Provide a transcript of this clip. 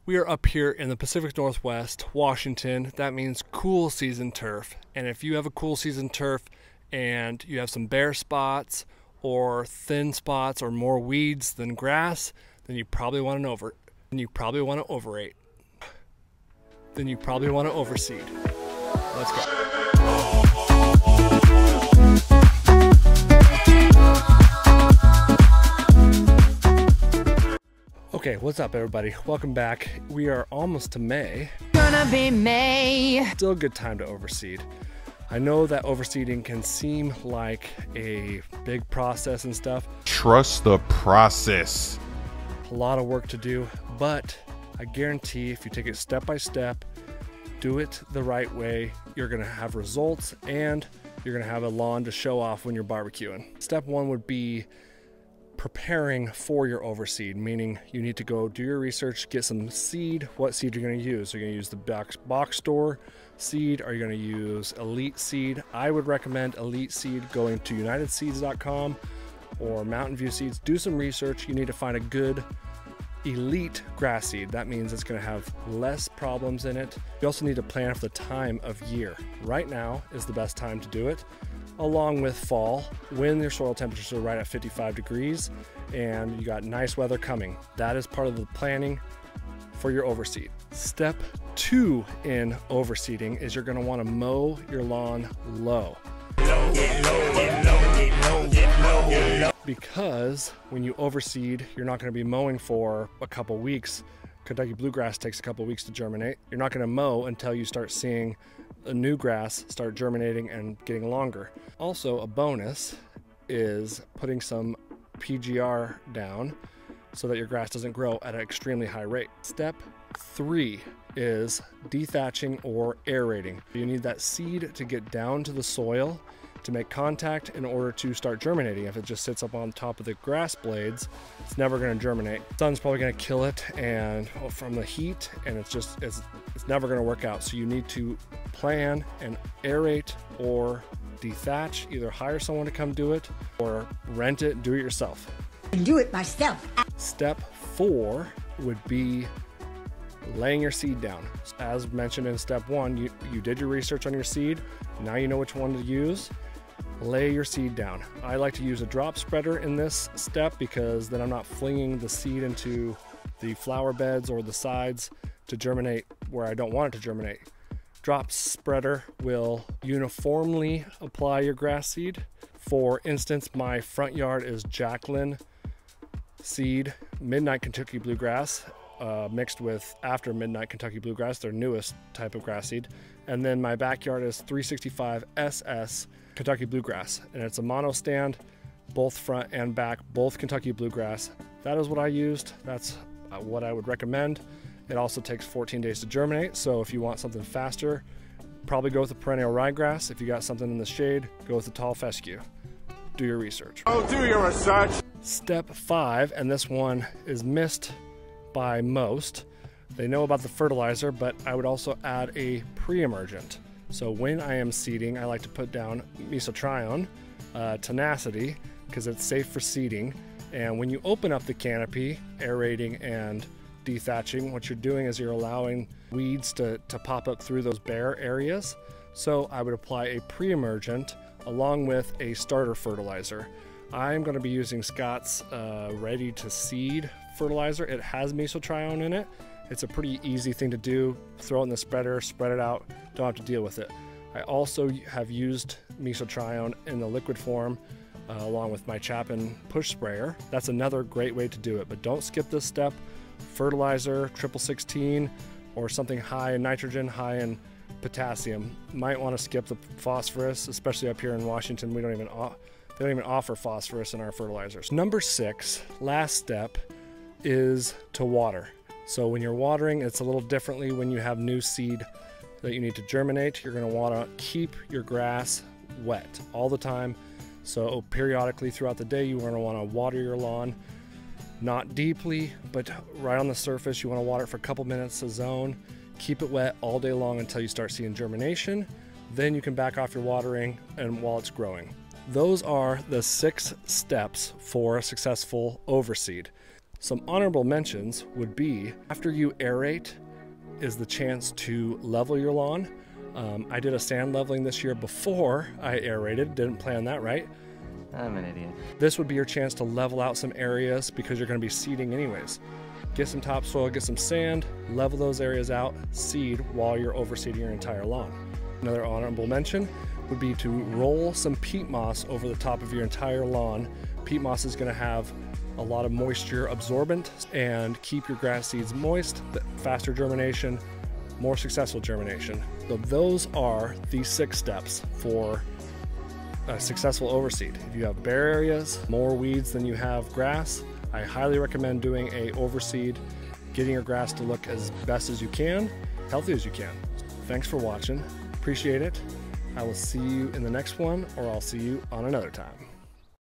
We are up here in the Pacific Northwest, Washington. That means cool season turf. And if you have a cool season turf and you have some bare spots or thin spots or more weeds than grass, then you probably want to overseed. Then you probably want to overseed. Let's go. Okay, what's up everybody? Welcome back. We are almost to May. Gonna be May. Still a good time to overseed. I know that overseeding can seem like a big process and stuff. Trust the process. A lot of work to do, but I guarantee if you take it step by step, do it the right way, you're gonna have results and you're gonna have a lawn to show off when you're barbecuing. Step one would be preparing for your overseed, meaning you need to go do your research, get some seed. What seed you're going to use? Are you going to use the box store seed? Are you going to use elite seed? I would recommend elite seed, going to unitedseeds.com or Mountain View Seeds. Do some research. You need to find a good elite grass seed. That means it's going to have less problems in it. You also need to plan for the time of year. Right now is the best time to do it, along with fall, when your soil temperatures are right at 55 degrees and you got nice weather coming. That is part of the planning for your overseed. Step two in overseeding is you're gonna wanna mow your lawn low. Because when you overseed, you're not gonna be mowing for a couple weeks. Kentucky bluegrass takes a couple weeks to germinate. You're not gonna mow until you start seeing a new grass start germinating and getting longer. Also, a bonus is putting some PGR down so that your grass doesn't grow at an extremely high rate. Step three is dethatching or aerating. You need that seed to get down to the soil to make contact in order to start germinating. If it just sits up on top of the grass blades, it's never going to germinate. The sun's probably going to kill it and from the heat, and it's never going to work out. So you need to plan and aerate or dethatch, either hire someone to come do it or rent it, do it yourself. Do it myself. Step four would be laying your seed down. As mentioned in step one, you did your research on your seed. Now you know which one to use. Lay your seed down. I like to use a drop spreader in this step because then I'm not flinging the seed into the flower beds or the sides to germinate where I don't want it to germinate. Drop spreader will uniformly apply your grass seed. For instance, my front yard is Jacqueline seed, Midnight Kentucky Bluegrass, mixed with After Midnight Kentucky Bluegrass, their newest type of grass seed. And then my backyard is 365 SS Kentucky Bluegrass, and it's a mono stand, both front and back, both Kentucky Bluegrass. That is what I used. That's what I would recommend. It also takes 14 days to germinate, so if you want something faster, probably go with the perennial ryegrass. If you got something in the shade, go with the tall fescue. Do your research. Oh, do your research. Step five, and this one is missed by most. They know about the fertilizer, but I would also add a pre-emergent. So when I am seeding, I like to put down mesotrione, tenacity, because it's safe for seeding. And when you open up the canopy, aerating and dethatching, what you're doing is you're allowing weeds to pop up through those bare areas. So I would apply a pre-emergent along with a starter fertilizer. I'm going to be using Scott's ready to seed fertilizer. It has mesotrione in it. It's a pretty easy thing to do. Throw it in the spreader, spread it out, don't have to deal with it. I also have used mesotrione in the liquid form along with my Chapin push sprayer. That's another great way to do it, but don't skip this step. Fertilizer, 1616, or something high in nitrogen, high in potassium. Might want to skip the phosphorus, especially up here in Washington. They don't even offer phosphorus in our fertilizers. Number six, last step, is to water. So when you're watering, it's a little differently when you have new seed that you need to germinate. You're going to want to keep your grass wet all the time. So periodically throughout the day, you're going to want to water your lawn. Not deeply, but right on the surface. You want to water it for a couple minutes a zone. Keep it wet all day long until you start seeing germination. Then you can back off your watering and while it's growing. Those are the 6 steps for a successful overseed. Some honorable mentions would be, after you aerate is the chance to level your lawn. I did a sand leveling this year before I aerated, didn't plan that right. I'm an idiot. This would be your chance to level out some areas because you're going to be seeding anyways. Get some topsoil, get some sand, level those areas out, seed while you're overseeding your entire lawn. Another honorable mention would be to roll some peat moss over the top of your entire lawn. Peat moss is going to have a lot of moisture absorbent and keep your grass seeds moist, faster germination, more successful germination. So those are the 6 steps for a successful overseed. If you have bare areas, more weeds than you have grass, I highly recommend doing a overseed, getting your grass to look as best as you can, healthy as you can. Thanks for watching. Appreciate it. I will see you in the next one, or I'll see you on another time.